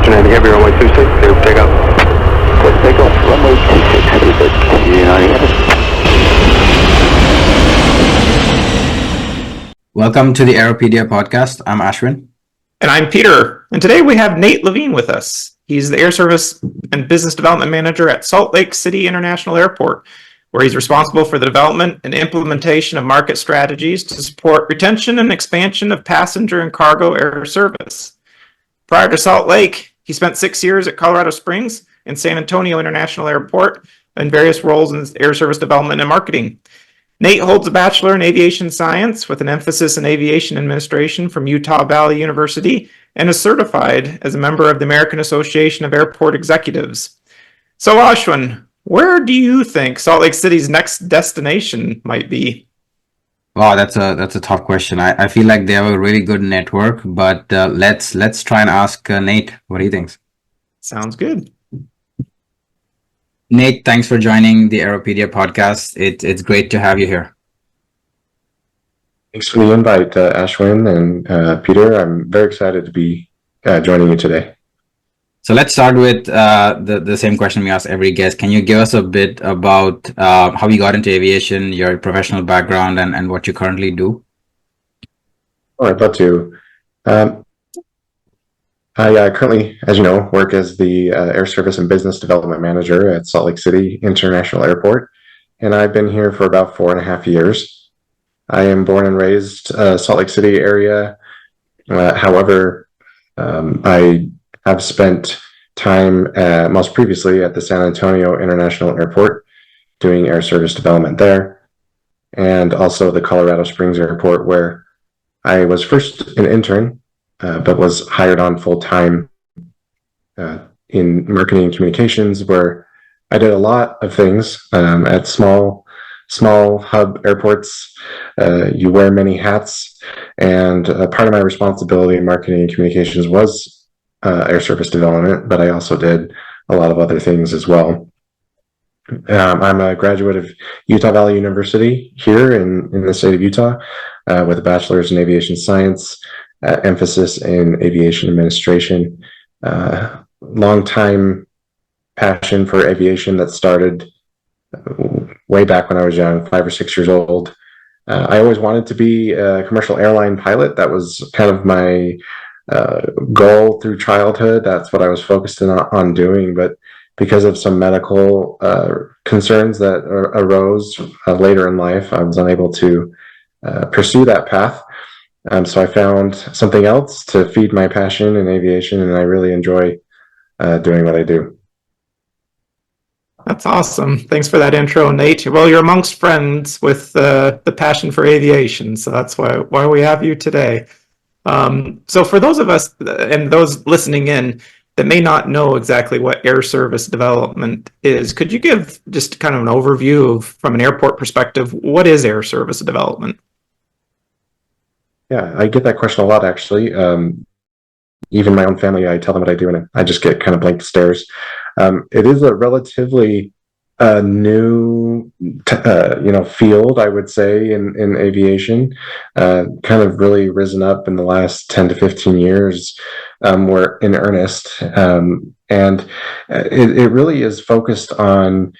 Houston, heavy runway 26, clear for takeoff. Clear takeoff, runway 26, heavy good. Welcome to the Aeropedia Podcast. I'm Ashwin. And I'm Peter. And today we have Nate Lavin with us. He's the Air Service and Business Development Manager at Salt Lake City International Airport, where he's responsible for the development and implementation of market strategies to support retention and expansion of passenger and cargo air service. Prior to Salt Lake, he spent 6 years at Colorado Springs and San Antonio International Airport in various roles in air service development and marketing. Nate holds a Bachelor in Aviation Science with an emphasis in Aviation Administration from Utah Valley University and is certified as a member of the American Association of Airport Executives. So Ashwin, where do you think Salt Lake City's next destination might be? Wow, that's a tough question. I feel like they have a really good network, but let's try and ask Nate what he thinks. Sounds good. Nate, thanks for joining the Aeropedia Podcast. It's great to have you here. Thanks for the invite, Ashwin and Peter. I'm very excited to be joining you today. So let's start with the same question we ask every guest. Can you give us a bit about how you got into aviation, your professional background, and what you currently do? Oh, I'd love to. I currently, as you know, work as the Air Service and Business Development Manager at Salt Lake City International Airport, and I've been here for about 4.5 years. I am born and raised Salt Lake City area. However, I have spent time most previously at the San Antonio International Airport doing air service development there, and also the Colorado Springs Airport, where I was first an intern, but was hired on full-time in marketing and communications, where I did a lot of things at small hub airports. You wear many hats, and part of my responsibility in marketing and communications was air service development, but I also did a lot of other things as well. I'm a graduate of Utah Valley University here in the state of Utah with a bachelor's in aviation science, emphasis in aviation administration. Long time passion for aviation that started way back when I was young, 5 or 6 years old. I always wanted to be a commercial airline pilot. That was kind of my goal through childhood. That's what I was focused on doing, but because of some medical concerns that arose later in life, I was unable to pursue that path. So I found something else to feed my passion in aviation, and I really enjoy doing what I do. That's awesome. Thanks for that intro, Nate. Well, you're amongst friends with the passion for aviation, so that's why we have you today. So for those of us and those listening in that may not know exactly what air service development is, could you give just kind of an overview of, from an airport perspective, what is air service development? Yeah, I get that question a lot, actually. Even my own family, I tell them what I do, and I just get kind of blank stares. It is a relatively new, field, I would say, in aviation. Kind of really risen up in the last 10 to 15 years. We're in earnest, and it really is focused on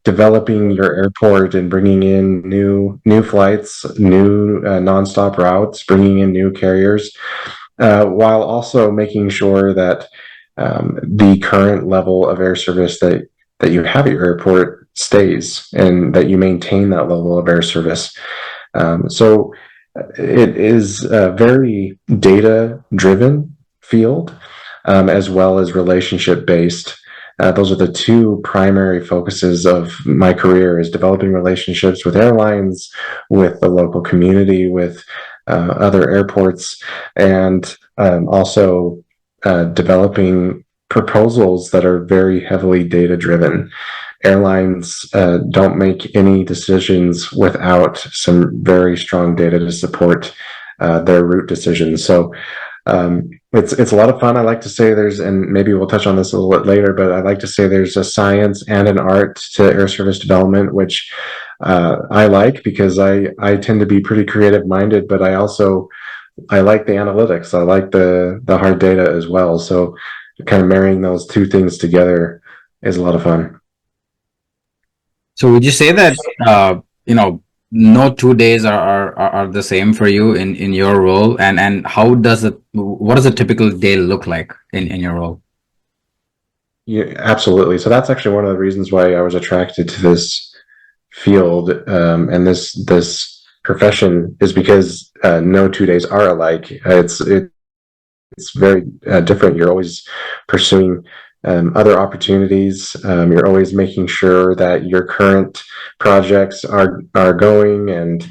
developing your airport and bringing in new flights, new nonstop routes, bringing in new carriers, while also making sure that the current level of air service that you have at your airport stays, and that you maintain that level of air service. So it is a very data-driven field, as well as relationship-based. Those are the two primary focuses of my career: is developing relationships with airlines, with the local community, with other airports, and also developing proposals that are very heavily data-driven. Airlines don't make any decisions without some very strong data to support their route decisions. So it's a lot of fun. I like to say and maybe we'll touch on this a little bit later, but I like to say there's a science and an art to air service development, which I like, because I tend to be pretty creative minded, but I also I like the analytics. I like the hard data as well. So kind of marrying those two things together is a lot of fun. So would you say that no 2 days are the same for you in your role, and what does a typical day look like in your role? Yeah, absolutely. So that's actually one of the reasons why I was attracted to this field and this profession is because no 2 days are alike. It's very different. You're always pursuing other opportunities. You're always making sure that your current projects are going, and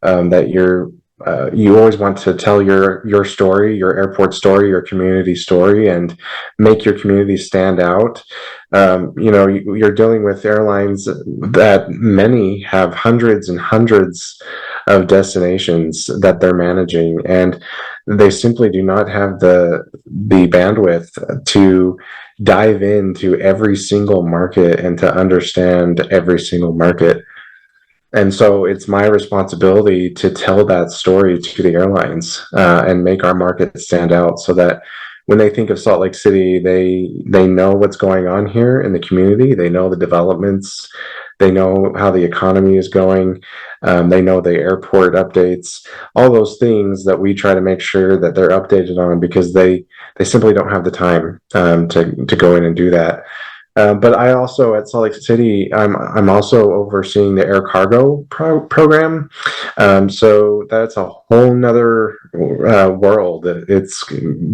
that you always want to tell your story, your airport story, your community story, and make your community stand out. You're dealing with airlines that many have hundreds and hundreds of destinations that they're managing, and they simply do not have the bandwidth to dive into every single market and to understand every single market. And so it's my responsibility to tell that story to the airlines and make our market stand out, so that when they think of Salt Lake City, they know what's going on here in the community. They know the developments. They know how the economy is going. They know the airport updates, all those things that we try to make sure that they're updated on, because they simply don't have the time to go in and do that. But I also, at Salt Lake City, I'm also overseeing the air cargo program. So that's a whole nother world. It's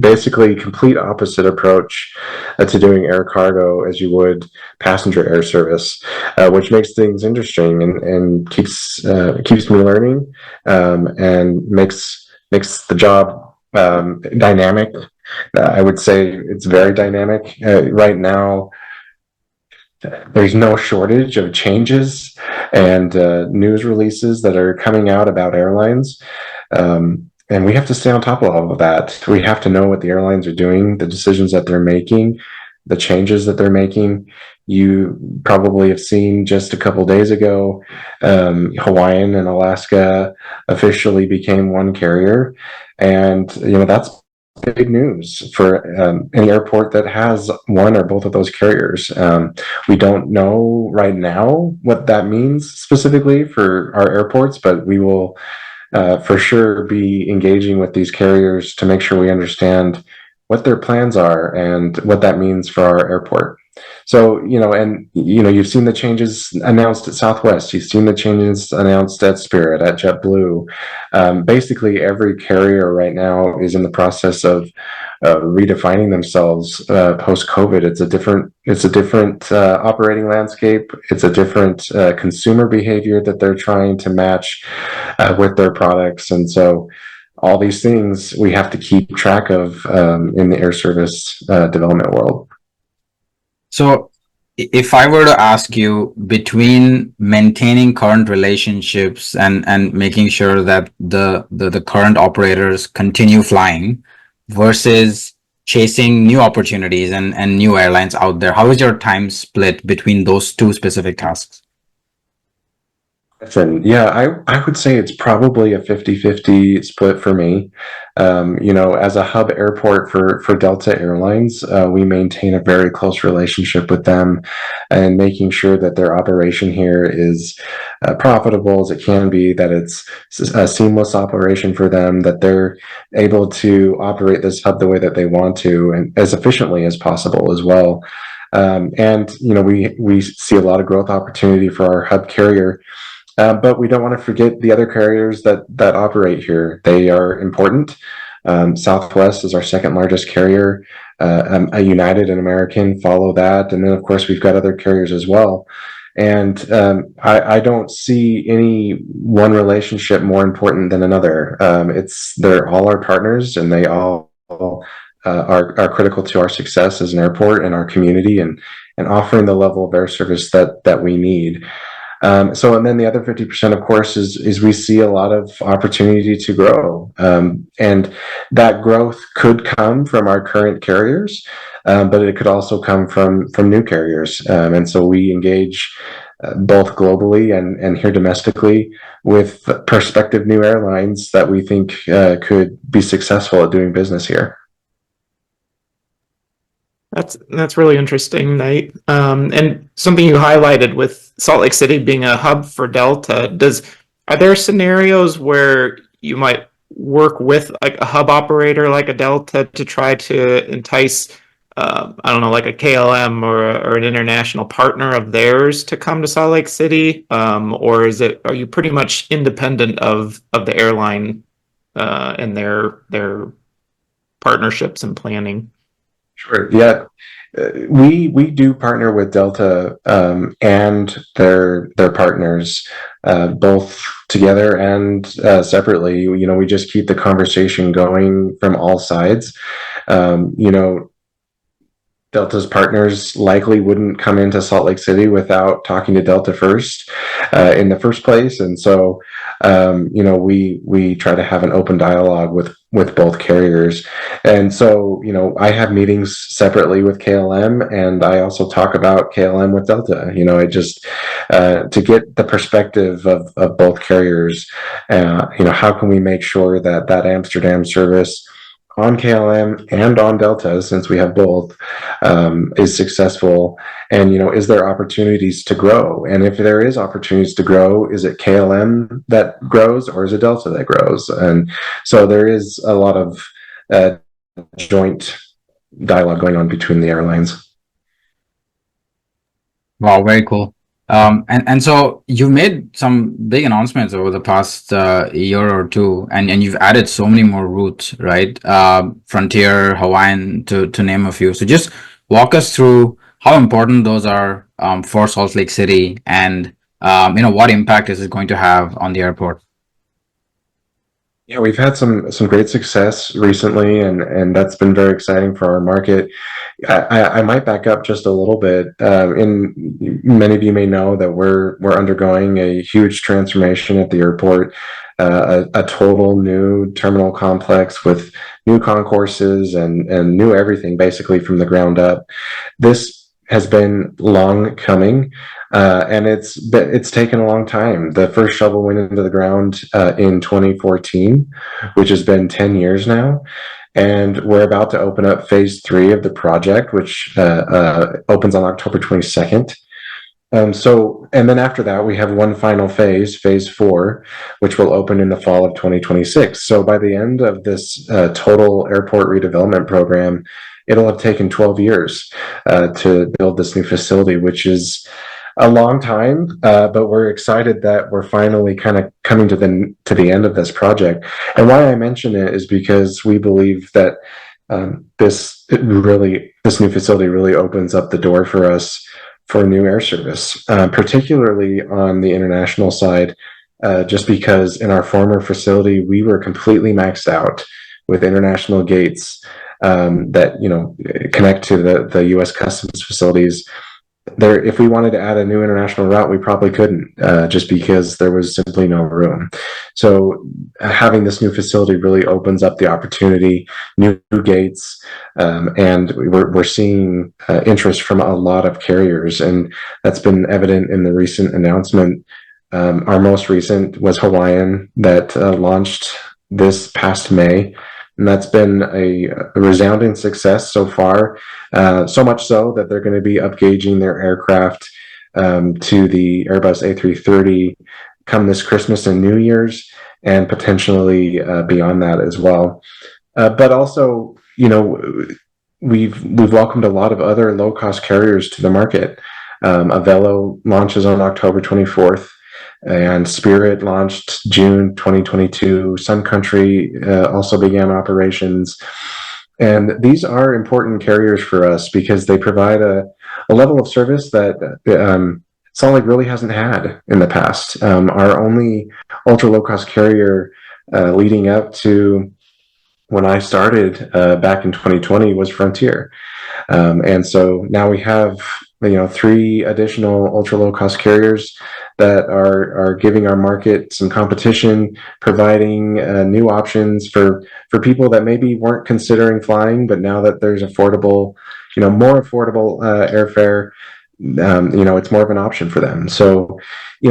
basically complete opposite approach to doing air cargo as you would passenger air service, which makes things interesting and keeps me learning, and makes the job dynamic. I would say it's very dynamic right now. There's no shortage of changes and news releases that are coming out about airlines. And we have to stay on top of all of that. We have to know what the airlines are doing, the decisions that they're making, the changes that they're making. You probably have seen just a couple days ago, Hawaiian and Alaska officially became one carrier. And, that's big news for any airport that has one or both of those carriers. We don't know right now what that means specifically for our airports, but we will for sure be engaging with these carriers to make sure we understand what their plans are and what that means for our airport. So, you've seen the changes announced at Southwest. You've seen the changes announced at Spirit, at JetBlue. Basically, every carrier right now is in the process of redefining themselves post-COVID. It's a different operating landscape. It's a different consumer behavior that they're trying to match with their products. And so all these things we have to keep track of in the air service development world. So if I were to ask you, between maintaining current relationships and making sure that the current operators continue flying versus chasing new opportunities and new airlines out there, how is your time split between those two specific tasks? Yeah, I would say it's probably a 50-50 split for me. As a hub airport for Delta Airlines, we maintain a very close relationship with them and making sure that their operation here is profitable as it can be, that it's a seamless operation for them, that they're able to operate this hub the way that they want to and as efficiently as possible as well. We see a lot of growth opportunity for our hub carrier. But we don't want to forget the other carriers that operate here. They are important. Southwest is our second largest carrier. A United and American follow that. And then, of course, we've got other carriers as well. And I don't see any one relationship more important than another. They're all our partners, and they all are critical to our success as an airport and our community, and offering the level of air service that we need. And then the other 50%, of course, is we see a lot of opportunity to grow. And that growth could come from our current carriers, but it could also come from new carriers. And so we engage both globally and here domestically, with prospective new airlines that we think could be successful at doing business here. That's really interesting, Nate. And something you highlighted with Salt Lake City being a hub for Delta, are there scenarios where you might work with like a hub operator like a Delta to try to entice, I don't know, like a KLM or an international partner of theirs to come to Salt Lake City? Or are you pretty much independent of the airline and their partnerships and planning? Sure. Yeah. We do partner with Delta and their partners, both together and separately. We just keep the conversation going from all sides. Delta's partners likely wouldn't come into Salt Lake City without talking to Delta first in the first place. And so, we try to have an open dialogue with both carriers. And so, I have meetings separately with KLM, and I also talk about KLM with Delta. I just, to get the perspective of both carriers, how can we make sure that Amsterdam service on KLM and on Delta, since we have both, is successful, and is there opportunities to grow? And if there is opportunities to grow, is it KLM that grows or is it Delta that grows? And so there is a lot of joint dialogue going on between the airlines. Wow, very cool. And so you've made some big announcements over the past year or two, and you've added so many more routes, right? Frontier, Hawaiian, to name a few. So just walk us through how important those are for Salt Lake City, and what impact is it going to have on the airport? Yeah, we've had some great success recently, and that's been very exciting for our market. I might back up just a little bit. Many of you may know that we're undergoing a huge transformation at the airport, a total new terminal complex with new concourses and new everything basically from the ground up. This has been long coming, and it's taken a long time. The first shovel went into the ground in 2014, which has been 10 years now. And we're about to open up phase 3 of the project, which opens on October 22nd. And then after that, we have one final phase 4, which will open in the fall of 2026. So by the end of this total airport redevelopment program, it'll have taken 12 years to build this new facility, which is a long time, but we're excited that we're finally kind of coming to the end of this project. And why I mention it is because we believe that this new facility really opens up the door for us for new air service, particularly on the international side, just because in our former facility we were completely maxed out with international gates that connect to the U.S. Customs facilities. There, if we wanted to add a new international route, we probably couldn't, just because there was simply no room. So having this new facility really opens up the opportunity, new gates, and we're seeing interest from a lot of carriers, and that's been evident in the recent announcement. Our most recent was Hawaiian that launched this past May. And that's been a resounding success so far, so much so that they're going to be upgauging their aircraft to the Airbus A330 come this Christmas and New Year's, and potentially beyond that as well. But also, we've welcomed a lot of other low-cost carriers to the market. Avelo launches on October 24th. And Spirit launched June 2022. Sun Country also began operations. And these are important carriers for us because they provide a level of service that Salt Lake really hasn't had in the past. Our only ultra low-cost carrier leading up to when I started back in 2020 was Frontier. And so now we have 3 additional ultra low-cost carriers that are giving our market some competition, providing new options for people that maybe weren't considering flying, but now that there's affordable, more affordable airfare, it's more of an option for them. So,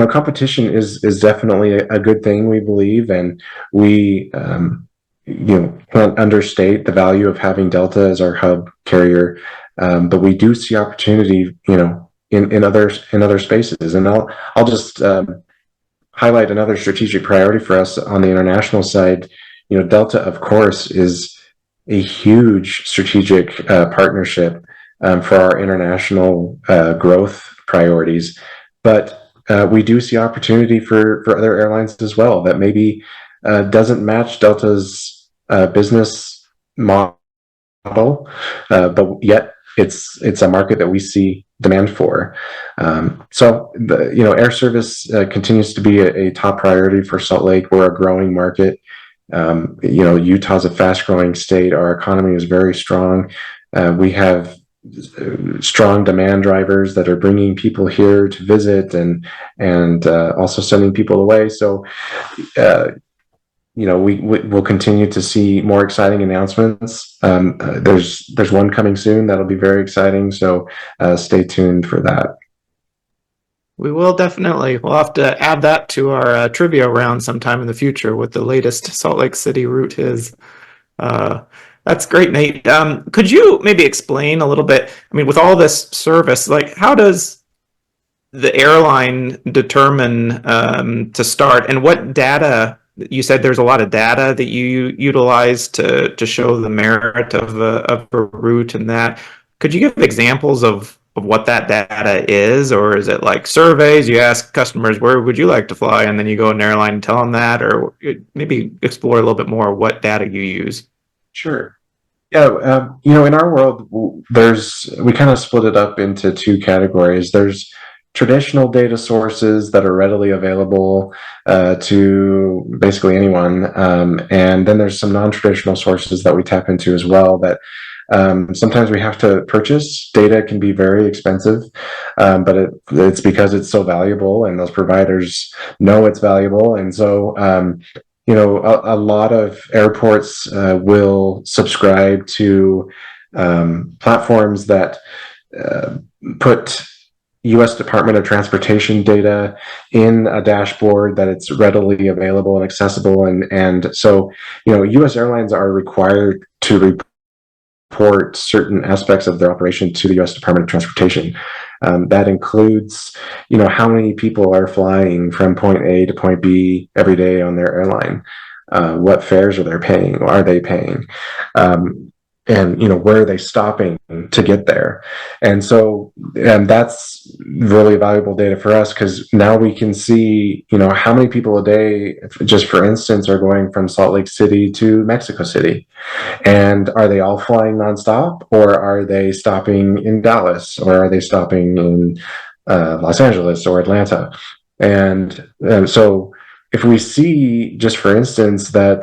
competition is definitely a good thing, we believe, and we, can't understate the value of having Delta as our hub carrier. But we do see opportunity, in other spaces, and I'll just highlight another strategic priority for us on the international side. Delta, of course, is a huge strategic partnership for our international growth priorities, but we do see opportunity for other airlines as well that maybe doesn't match Delta's business model, but yet it's a market that we see demand for. So air service continues to be a top priority for Salt Lake. We're a growing market. Utah's a fast growing state. Our economy is very strong. We have strong demand drivers that are bringing people here to visit and also sending people away. So, we'll continue to see more exciting announcements. There's one coming soon that'll be very exciting. So stay tuned for that. We will definitely. We'll have to add that to our trivia round sometime in the future, what the latest Salt Lake City route is. That's great, Nate. Could you maybe explain a little bit, with all this service, like how does the airline determine to start, and what data? You said there's a lot of data that you utilize to show the merit of a route and that. Could you give examples of what that data is, or is it like surveys? You ask customers, where would you like to fly? And then you go to an airline and tell them that, or maybe explore a little bit more what data you use. Sure. Yeah. In our world, we kind of split it up into two categories. There's traditional data sources that are readily available to basically anyone. And then there's some non-traditional sources that we tap into as well that sometimes we have to purchase. Data can be very expensive, but it's because it's so valuable and those providers know it's valuable. And so, a lot of airports will subscribe to platforms that put U.S. Department of Transportation data in a dashboard that it's readily available and accessible. And so, U.S. airlines are required to report certain aspects of their operation to the U.S. Department of Transportation. That includes, how many people are flying from point A to point B every day on their airline, what fares are they paying, and where are they stopping to get there. And so, that's really valuable data for us, because now we can see, how many people a day, just for instance, are going from Salt Lake City to Mexico City, and are they all flying nonstop, or are they stopping in Dallas, or are they stopping in Los Angeles or Atlanta? And so if we see, just for instance, that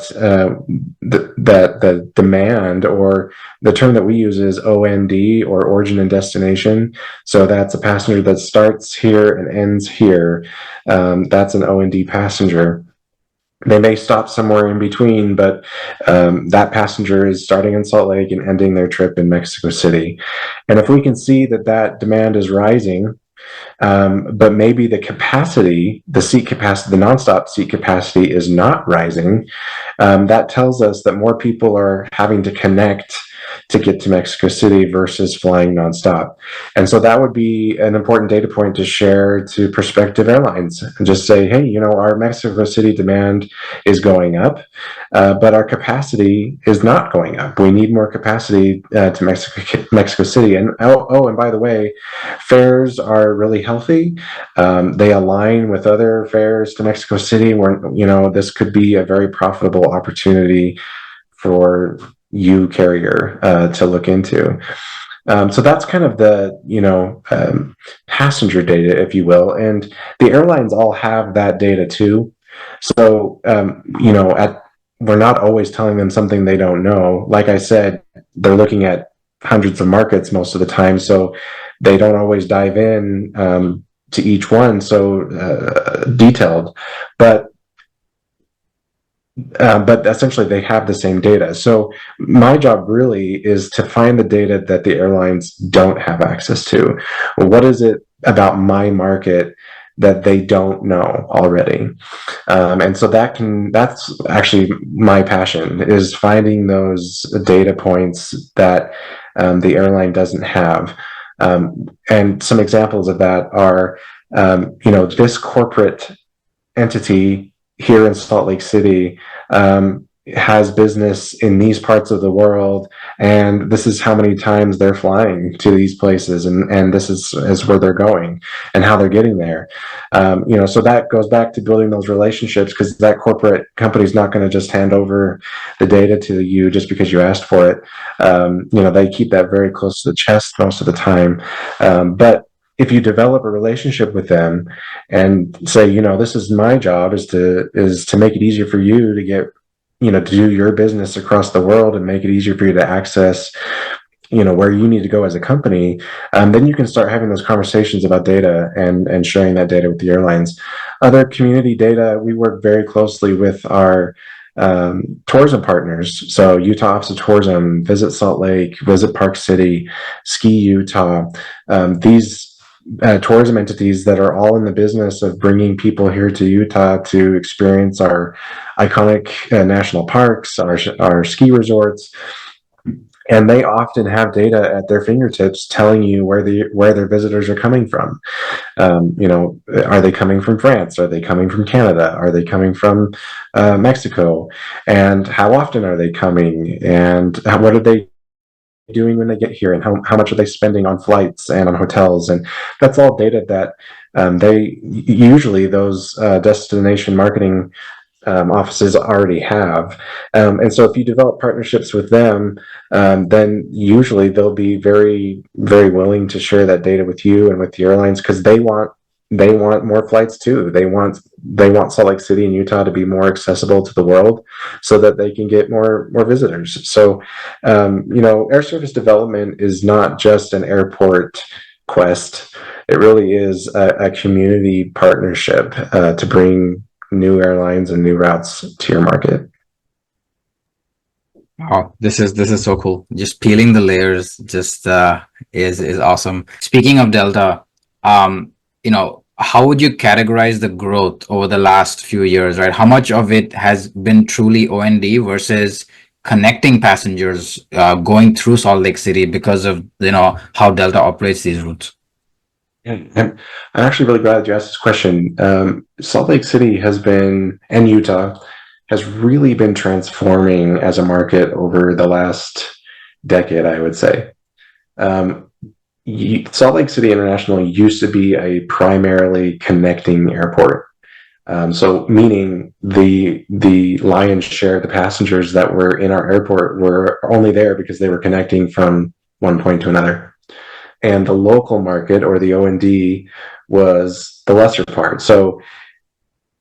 the demand, or the term that we use is OND, or origin and destination. So that's a passenger that starts here and ends here. That's an OND passenger. They may stop somewhere in between, but that passenger is starting in Salt Lake and ending their trip in Mexico City. And if we can see that demand is rising, but maybe the seat capacity, the nonstop seat capacity is not rising, that tells us that more people are having to connect to get to Mexico City versus flying nonstop. And so that would be an important data point to share to prospective airlines and just say, hey, our Mexico City demand is going up, but our capacity is not going up. We need more capacity to Mexico City. And and by the way, fares are really healthy. They align with other fares to Mexico City, where, this could be a very profitable opportunity for you, carrier, to look into. So that's kind of the passenger data, if you will, and the airlines all have that data too. So we're not always telling them something they don't know. Like I said, they're looking at hundreds of markets most of the time, so they don't always dive in to each one so detailed. But but essentially they have the same data. So my job really is to find the data that the airlines don't have access to. What is it about my market that they don't know already? And so that's actually my passion, is finding those data points that the airline doesn't have. And some examples of that are, this corporate entity here in Salt Lake City has business in these parts of the world, and this is how many times they're flying to these places, and this is where they're going and how they're getting there. So that goes back to building those relationships, because that corporate company is not going to just hand over the data to you just because you asked for it. They keep that very close to the chest most of the time. But if you develop a relationship with them and say, this is my job, is to make it easier for you to get, to do your business across the world and make it easier for you to access, where you need to go as a company, then you can start having those conversations about data and sharing that data with the airlines. Other community data, we work very closely with our tourism partners. So Utah Office of Tourism, Visit Salt Lake, Visit Park City, Ski Utah. These tourism entities that are all in the business of bringing people here to Utah to experience our iconic national parks, our ski resorts. And they often have data at their fingertips telling you where their visitors are coming from. Are they coming from France? Are they coming from Canada? Are they coming from Mexico? And how often are they coming? And what are they doing when they get here? And how much are they spending on flights and on hotels? And that's all data that they usually, those destination marketing offices already have. And so if you develop partnerships with them, then usually they'll be very, very willing to share that data with you and with the airlines, because they want more flights too. They want Salt Lake City and Utah to be more accessible to the world so that they can get more visitors. So, air service development is not just an airport quest. It really is a community partnership to bring new airlines and new routes to your market. Oh, this is so cool. Just peeling the layers just is awesome. Speaking of Delta, how would you categorize the growth over the last few years, right? How much of it has been truly O&D versus connecting passengers going through Salt Lake City because of, how Delta operates these routes? Yeah, I'm actually really glad you asked this question. Salt Lake City and Utah has really been transforming as a market over the last decade, I would say. Salt Lake City International used to be a primarily connecting airport. So meaning the lion's share of the passengers that were in our airport were only there because they were connecting from one point to another. And the local market, or the O&D, was the lesser part. So,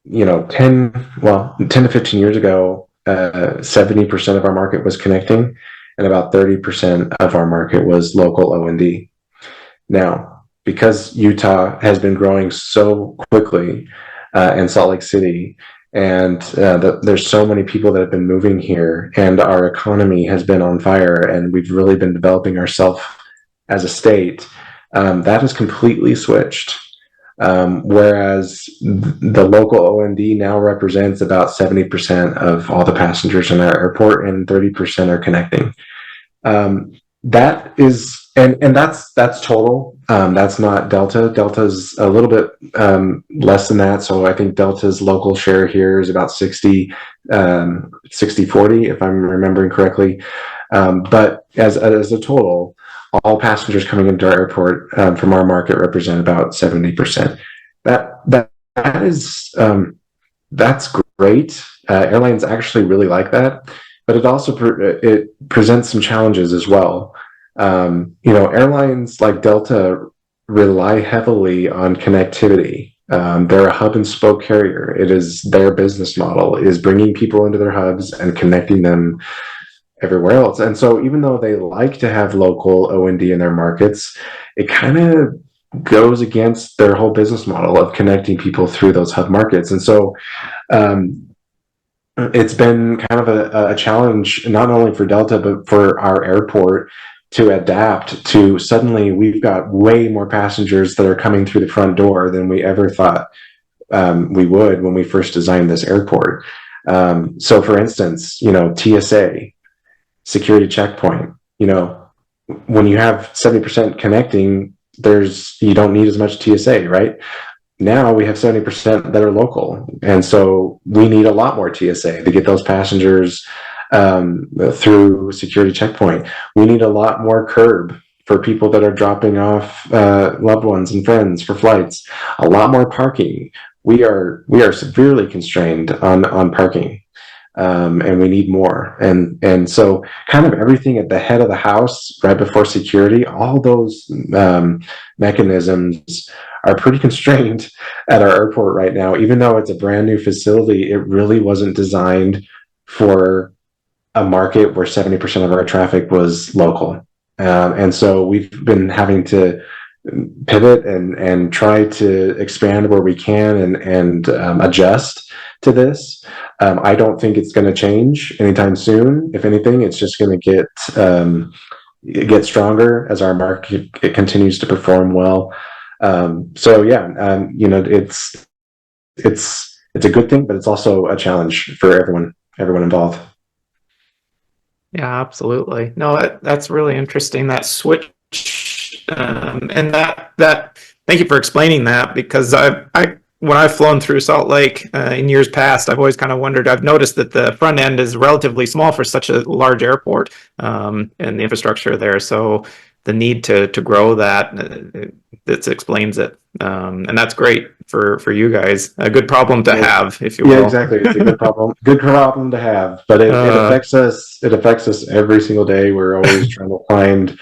10 to 15 years ago, 70% of our market was connecting, and about 30% of our market was local O&D. Now, because Utah has been growing so quickly, and Salt Lake City, and there's so many people that have been moving here, and our economy has been on fire, and we've really been developing ourselves as a state, that has completely switched. Whereas the local O&D now represents about 70% of all the passengers in our airport, and 30% are connecting. That is, and that's total. That's not Delta. Delta's a little bit less than that. So I think Delta's local share here is about 60-40, if I'm remembering correctly. But as a total, all passengers coming into our airport from our market represent about 70%. That is that's great. Airlines actually really like that, but it also it presents some challenges as well. Airlines like Delta rely heavily on connectivity. They're a hub and spoke carrier. It is their business model, is bringing people into their hubs and connecting them everywhere else. And so even though they like to have local O&D in their markets, it kind of goes against their whole business model of connecting people through those hub markets. And so it's been kind of a challenge, not only for Delta, but for our airport to adapt to suddenly we've got way more passengers that are coming through the front door than we ever thought we would when we first designed this airport. So for instance, TSA, security checkpoint, when you have 70% connecting, you don't need as much TSA, right? Now we have 70% that are local. And so we need a lot more TSA to get those passengers through security checkpoint. We need a lot more curb for people that are dropping off loved ones and friends for flights. A lot more parking. We are severely constrained on parking. And we need more. And so kind of everything at the head of the house, right before security, all those mechanisms are pretty constrained at our airport right now. Even though it's a brand new facility, it really wasn't designed for a market where 70% of our traffic was local. And so we've been having to pivot and try to expand where we can and adjust to this. I don't think it's going to change anytime soon. If anything, it's just going to get stronger as our market continues to perform well. So yeah, it's a good thing, but it's also a challenge for everyone involved. Yeah, absolutely. No, that's really interesting, that switch. And that thank you for explaining that, because when I've flown through Salt Lake in years past, I've always kind of wondered. I've noticed that the front end is relatively small for such a large airport, and the infrastructure there. So the need to grow that explains it, and that's great for you guys. A good problem to have, if you will. Yeah, exactly. It's a good problem. Good problem to have, but it affects us. It affects us every single day. We're always trying to find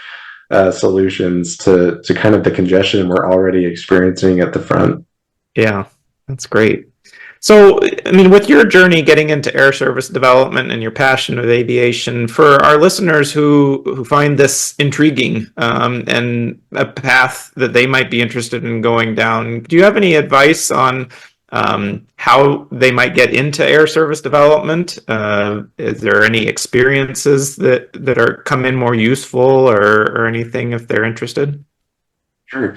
solutions to kind of the congestion we're already experiencing at the front. Yeah, that's great. So, I mean, with your journey getting into air service development and your passion with aviation, for our listeners who find this intriguing and a path that they might be interested in going down, do you have any advice on how they might get into air service development? Is there any experiences that are come in more useful or anything if they're interested? Sure.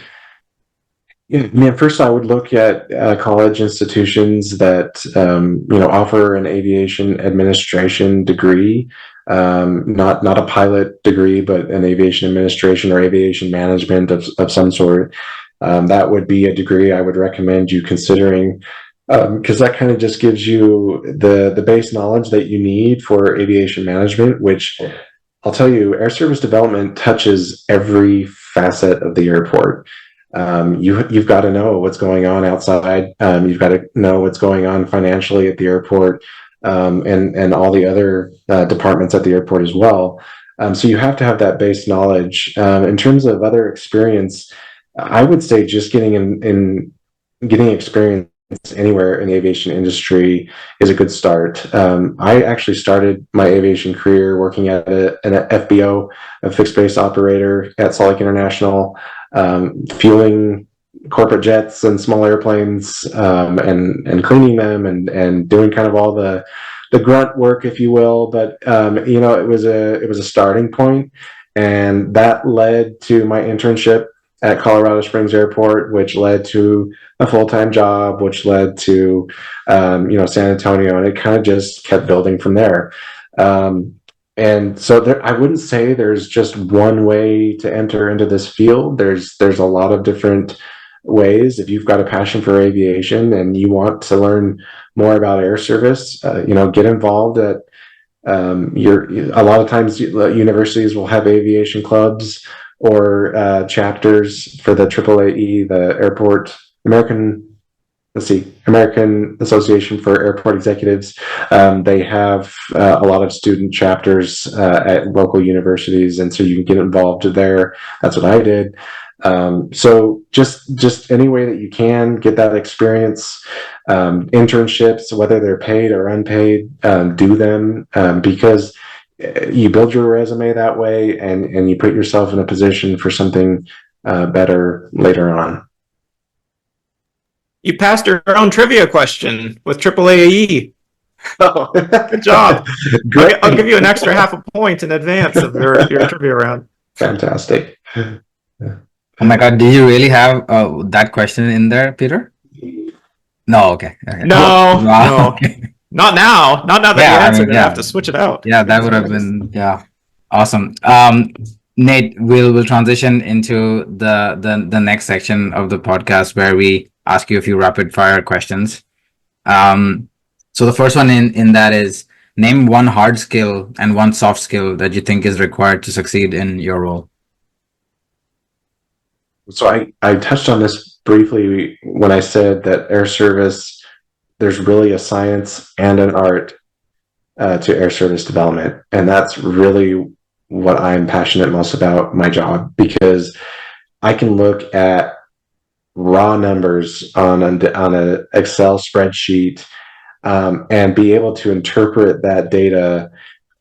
Yeah, first I would look at college institutions that offer an aviation administration degree, not a pilot degree, but an aviation administration or aviation management of some sort. That would be a degree I would recommend you considering, because that kind of just gives you the base knowledge that you need for aviation management, which I'll tell you, air service development touches every facet of the airport. You've got to know what's going on outside. You've got to know what's going on financially at the airport, and all the other departments at the airport as well. So you have to have that base knowledge. In terms of other experience, I would say just getting experience anywhere in the aviation industry is a good start. I actually started my aviation career working at an FBO, a fixed base operator at Salt Lake International, fueling corporate jets and small airplanes, and cleaning them and doing kind of all the grunt work, if you will. But it was a starting point, and that led to my internship at Colorado Springs Airport, which led to a full-time job, which led to San Antonio, and it kind of just kept building from there. And so I wouldn't say there's just one way to enter into this field. There's a lot of different ways. If you've got a passion for aviation and you want to learn more about air service, get involved at a lot of times universities will have aviation clubs or chapters for the AAAE, the American Association for Airport Executives. They have a lot of student chapters at local universities, and so you can get involved there. That's what I did. So just any way that you can get that experience, internships, whether they're paid or unpaid, do them, because you build your resume that way, and you put yourself in a position for something better later on. You passed your own trivia question with AAAE. Oh, Good job. Great. I'll give you an extra half a point in advance of your trivia round. Fantastic. Oh my God, did you really have that question in there, Peter? No, okay. No, no. Okay. Not now. Not now that Yeah, you I answered mean, it. I have yeah. to switch it out. Yeah, that would have been, yeah, awesome. Nate, we'll transition into the next section of the podcast where we ask you a few rapid fire questions. So the first one in that is, name one hard skill and one soft skill that you think is required to succeed in your role. So I touched on this briefly when I said that air service, there's really a science and an art to air service development. And that's really what I'm passionate most about my job, because I can look at raw numbers on an Excel spreadsheet and be able to interpret that data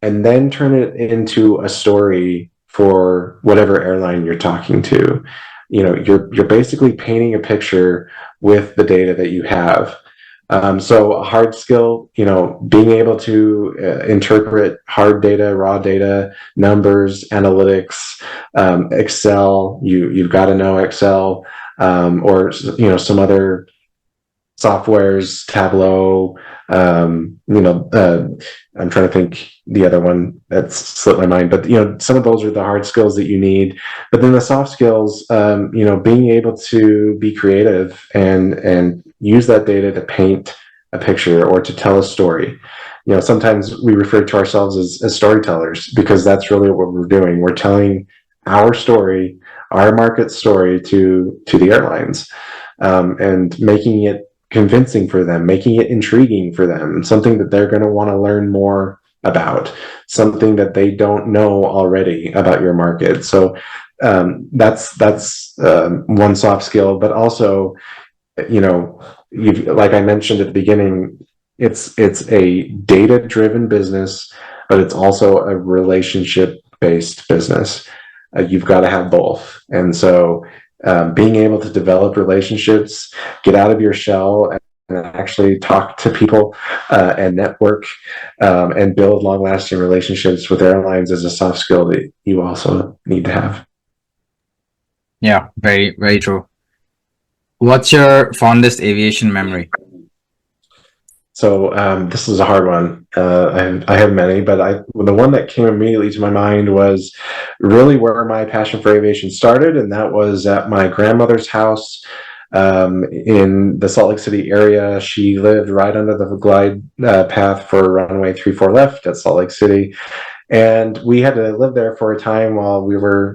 and then turn it into a story for whatever airline you're talking to. You're basically painting a picture with the data that you have. So a hard skill, being able to interpret hard data, raw data, numbers, analytics, Excel. You've got to know Excel, or some other softwares, Tableau. I'm trying to think the other one that's slipped my mind, but some of those are the hard skills that you need. But then the soft skills, being able to be creative and use that data to paint a picture or to tell a story. Sometimes we refer to ourselves as storytellers, because that's really what we're doing. We're telling our story, our market story to the airlines, and making it convincing for them, making it intriguing for them, something that they're going to want to learn more about, something that they don't know already about your market. So that's one soft skill. But also, like I mentioned at the beginning, it's a data-driven business, but it's also a relationship-based business. You've got to have both. And so being able to develop relationships, get out of your shell, and actually talk to people and network and build long-lasting relationships with airlines is a soft skill that you also need to have. Yeah, very, very true. What's your fondest aviation memory? So this is a hard one. I have many, but the one that came immediately to my mind was really where my passion for aviation started, and that was at my grandmother's house in the Salt Lake City area. She lived right under the glide path for runway 34 left at Salt Lake City, and we had to live there for a time while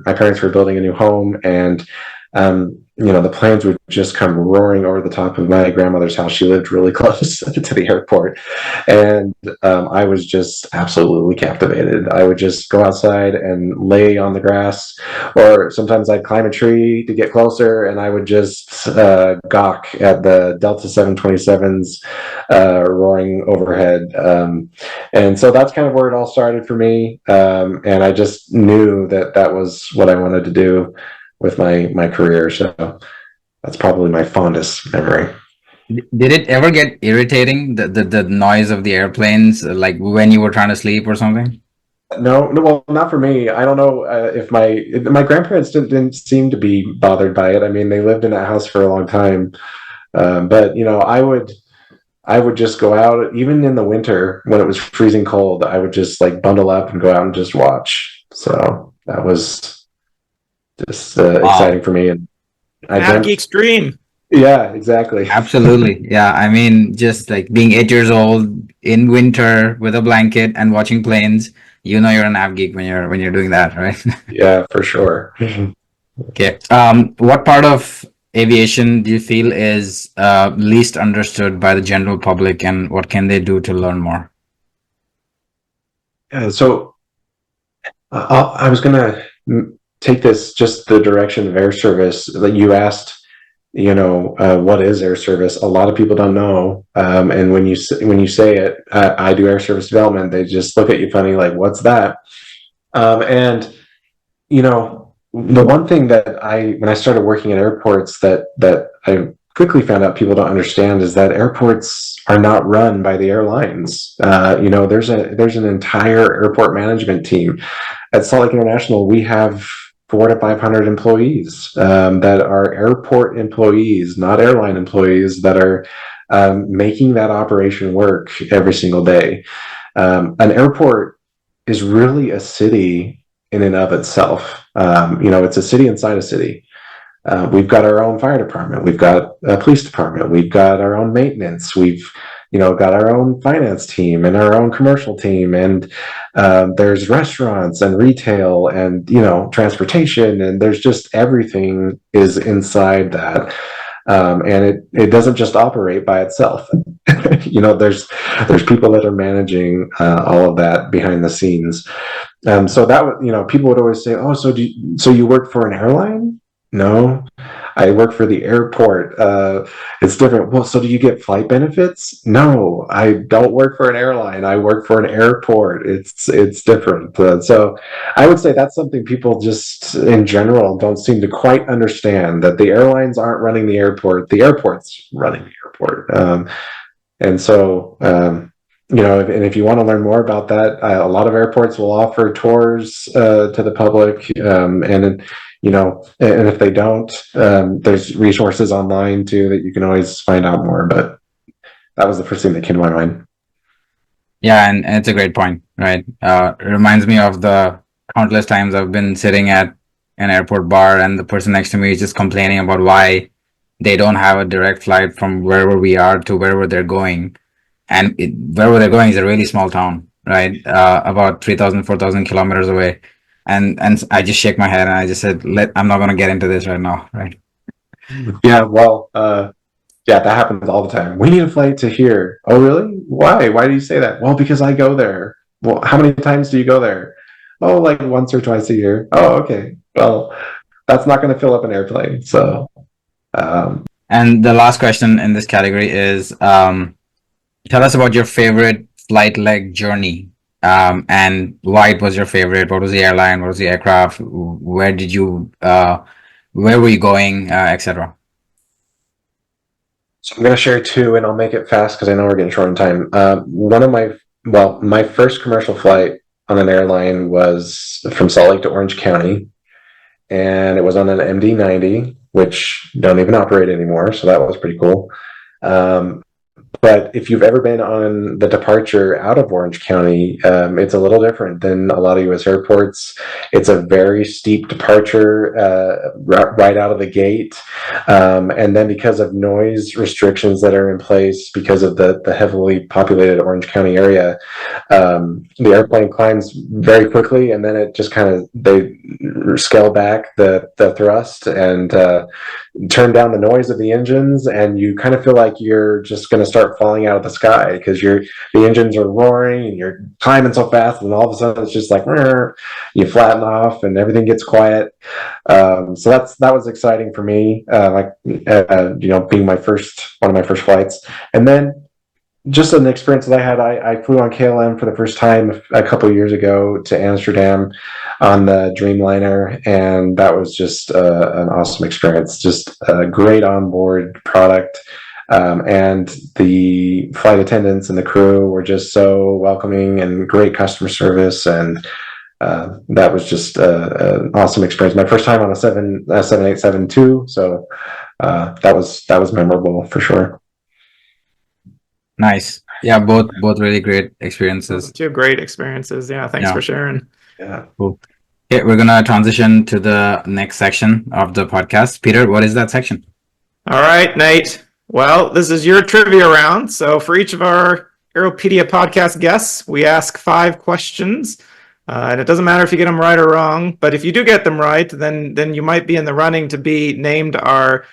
my parents were building a new home, and the planes would just come roaring over the top of my grandmother's house. She lived really close to the airport, and I was just absolutely captivated. I would just go outside and lay on the grass, or sometimes I'd climb a tree to get closer, and I would just gawk at the Delta 727s roaring overhead. And so that's kind of where it all started for me, and I just knew that was what I wanted to do with my career. So that's probably my fondest memory. Did it ever get irritating, the noise of the airplanes, like when you were trying to sleep or something? No, well, not for me. I don't know if my grandparents didn't seem to be bothered by it. I mean, they lived in that house for a long time. But I would just go out, even in the winter when it was freezing cold. I would just bundle up and go out and just watch. So that was just exciting for me. And AvGeek's dream. Yeah, exactly. Absolutely. Yeah. I mean, just like being 8 years old in winter with a blanket and watching planes, you're an AvGeek when you're doing that, right? Yeah, for sure. Okay. What part of aviation do you feel is least understood by the general public, and what can they do to learn more? So I was going to take this just the direction of air service that you asked. What is air service? A lot of people don't know, and when you say it, I do air service development, they just look at you funny, like, what's that? And the one thing that when I started working at airports that I quickly found out people don't understand is that airports are not run by the airlines. There's an entire airport management team. At Salt Lake International, we have 400 to 500 employees that are airport employees, not airline employees, that are making that operation work every single day. An airport is really a city in and of itself. It's a city inside a city. We've got our own fire department. We've got a police department. We've got our own maintenance. We've, got our own finance team and our own commercial team. And there's restaurants and retail and, transportation. And there's just everything is inside that. And it doesn't just operate by itself. There's people that are managing all of that behind the scenes. So that people would always say, "Oh, so you work for an airline?" No, I work for the airport. It's different. Well, so do you get flight benefits? No, I don't work for an airline. I work for an airport. It's different. So I would say that's something people just in general don't seem to quite understand, that the airlines aren't running the airport. The airport's running the airport. And if you want to learn more about that, a lot of airports will offer tours to the public. And if they don't, there's resources online too that you can always find out more. But that was the first thing that came to my mind. Yeah, and it's a great point, right? It reminds me of the countless times I've been sitting at an airport bar and the person next to me is just complaining about why they don't have a direct flight from wherever we are to wherever they're going. And wherever they're going is a really small town, right? About 3,000, 4,000 kilometers away. And I just shake my head and I just said, I'm not going to get into this right now, right? Yeah, well, that happens all the time. We need a flight to here. Oh, really? Why? Why do you say that? Well, because I go there. Well, how many times do you go there? Oh, like once or twice a year. Oh, okay. Well, that's not going to fill up an airplane. So, and the last question in this category is, tell us about your favorite flight leg journey. And why it was your favorite. What was the airline? What was the aircraft? Where did you, where were you going, etc.? So I'm going to share two, and I'll make it fast because I know we're getting short on time. My first commercial flight on an airline was from Salt Lake to Orange County, and it was on an MD-90, which don't even operate anymore. So that was pretty cool. But if you've ever been on the departure out of Orange County, it's a little different than a lot of U.S. airports. It's a very steep departure right out of the gate. And then because of noise restrictions that are in place, because of the heavily populated Orange County area, the airplane climbs very quickly, and then it just they scale back the thrust and turn down the noise of the engines, and you kind of feel like you're just going to start falling out of the sky because the engines are roaring and you're climbing so fast, and all of a sudden it's just like you flatten off and everything gets quiet. So that was exciting for me, being one of my first flights. And then just an experience that I had, I flew on KLM for the first time a couple of years ago to Amsterdam on the Dreamliner, and that was just an awesome experience. Just a great onboard product, and the flight attendants and the crew were just so welcoming and great customer service, and that was just an awesome experience. My first time on a 787 too, so that was memorable for sure. Nice. Yeah, both really great experiences. Two great experiences. Yeah, thanks for sharing. Yeah. Cool. Okay, we're gonna transition to the next section of the podcast. Peter, what is that section? All right, Nate. Well, this is your trivia round. So for each of our Aeropedia Podcast guests, we ask 5 questions. And it doesn't matter if you get them right or wrong, but if you do get them right, then you might be in the running to be named our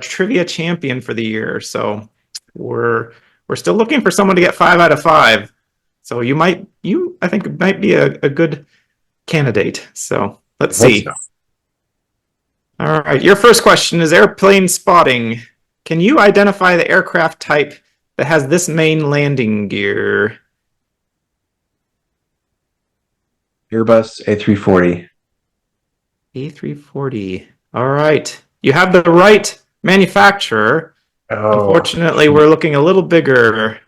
trivia champion for the year. So we're still looking for someone to get 5 out of 5. So I think might be a good candidate. So let's see. All right. Your first question is airplane spotting. Can you identify the aircraft type that has this main landing gear? Airbus A340. A340. All right. You have the right manufacturer. Oh, Unfortunately, we're looking a little bigger.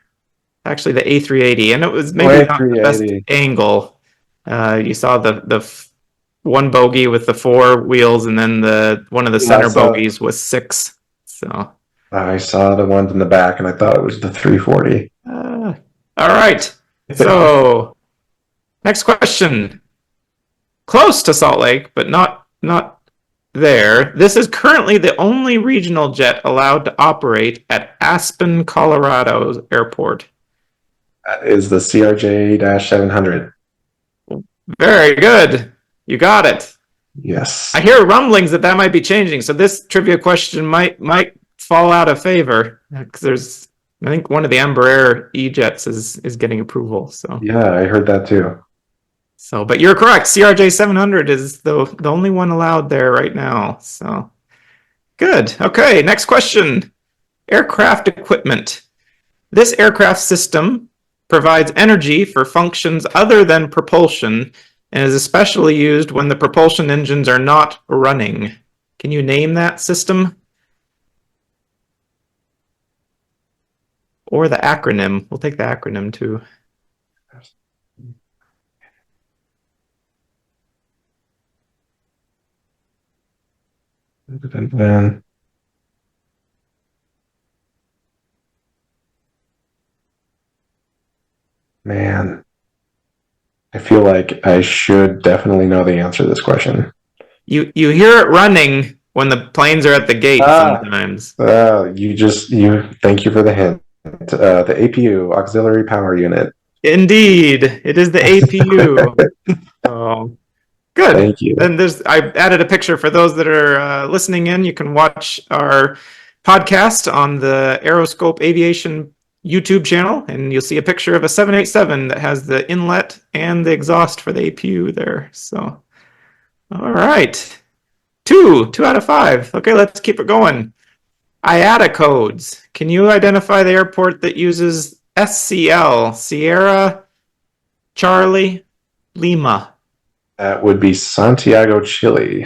Actually, the A380, and it was maybe not the best A380. angle. You saw the one bogie with the 4 wheels, and then one of the center bogies was 6. So I saw the ones in the back, and I thought it was the 340. all right. So next question. Close to Salt Lake, but not there. This is currently the only regional jet allowed to operate at Aspen, Colorado Airport. That is the CRJ-700. Very good. You got it. Yes. I hear rumblings that might be changing, so this trivia question might fall out of favor because I think one of the Embraer E-jets is getting approval. So Yeah, I heard that too. So, but you're correct. CRJ 700 is the only one allowed there right now. So, good. Okay, next question. Aircraft equipment. This aircraft system provides energy for functions other than propulsion and is especially used when the propulsion engines are not running. Can you name that system? Or the acronym. We'll take the acronym too. Man. I feel like I should definitely know the answer to this question. You hear it running when the planes are at the gate sometimes. Thank you for the hint. The APU, Auxiliary Power Unit. Indeed, it is the APU. Oh, good. Thank you. Then I added a picture for those that are listening in. You can watch our podcast on the Aeroscope Aviation YouTube channel, and you'll see a picture of a 787 that has the inlet and the exhaust for the APU there. So, all right. Two out of 5. Okay, let's keep it going. IATA codes. Can you identify the airport that uses SCL, Sierra, Charlie, Lima? That would be Santiago, Chile.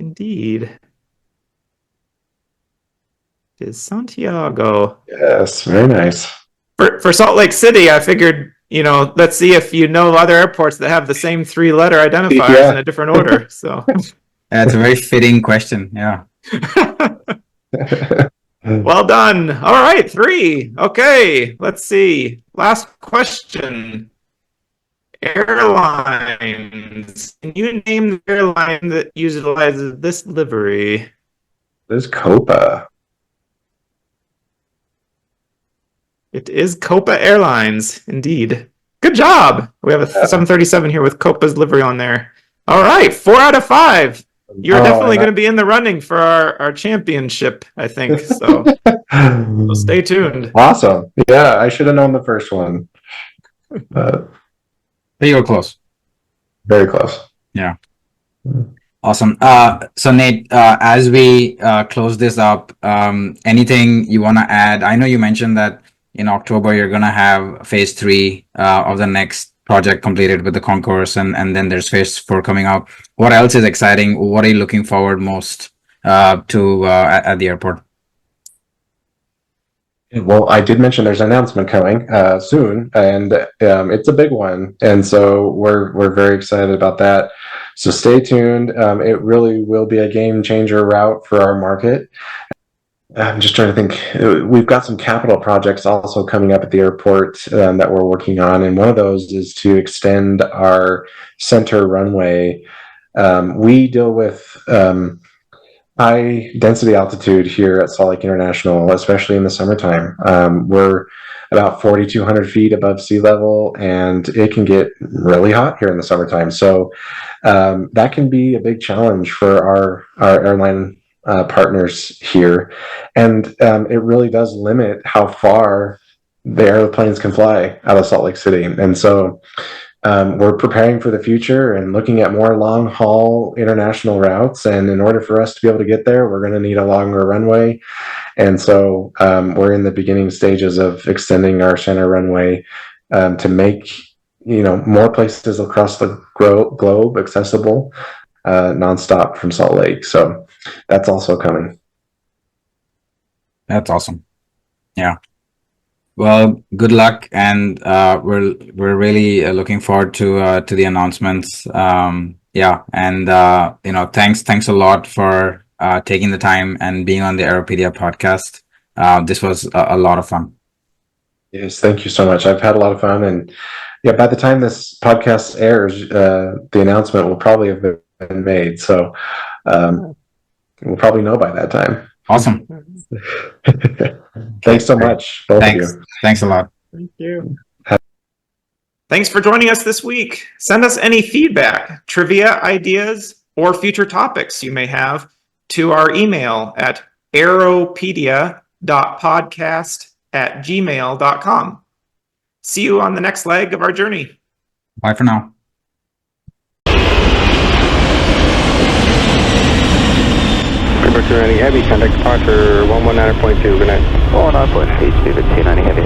Indeed. It is Santiago. Yes, very nice. For Salt Lake City, I figured, let's see if you know other airports that have the same 3-letter identifiers in a different order. So That's a very fitting question. Yeah. Well done. All right, 3. Okay, let's see. Last question. Airlines. Can you name the airline that utilizes this livery? There's Copa. It is Copa Airlines, indeed. Good job. We have a 737 here with Copa's livery on there. All right, 4 out of 5. You're definitely going to be in the running for our championship, I think. So stay tuned. Awesome. Yeah, I should have known the first one. But You were close. very close. Yeah. Awesome. So Nate, as we close this up, anything you want to add? I know you mentioned that in October you're going to have phase 3 of the next project completed with the concourse, and then there's phase 4 coming up. What else is exciting? What are you looking forward most to at the airport? Well, I did mention there's an announcement coming soon, and it's a big one, and so we're very excited about that. So stay tuned. It really will be a game changer route for our market. I'm just trying to think. We've got some capital projects also coming up at the airport that we're working on, and one of those is to extend our center runway. We deal with high density altitude here at Salt Lake International, especially in the summertime. We're about 4,200 feet above sea level, and it can get really hot here in the summertime. So that can be a big challenge for our airline partners here, and it really does limit how far the airplanes can fly out of Salt Lake City. And so we're preparing for the future and looking at more long haul international routes, and in order for us to be able to get there, we're going to need a longer runway. And so we're in the beginning stages of extending our center runway to make more places across the globe accessible nonstop from Salt Lake. So that's also coming. That's awesome. Yeah. Well, good luck, and we're really looking forward to the announcements. Yeah, and thanks a lot for taking the time and being on the Aeropedia podcast. This was a lot of fun. Yes, thank you so much. I've had a lot of fun, and yeah, by the time this podcast airs, the announcement will probably have been made. So we'll probably know by that time. Awesome. Thanks so much, both of you. Thanks a lot. Thank you. Thanks for joining us this week. Send us any feedback, trivia ideas, or future topics you may have to our email at aeropedia.podcast@gmail.com. See you on the next leg of our journey. Bye for now. Departure any heavy, contact departure 119.2, good night. 119.2, speed 290 heavy.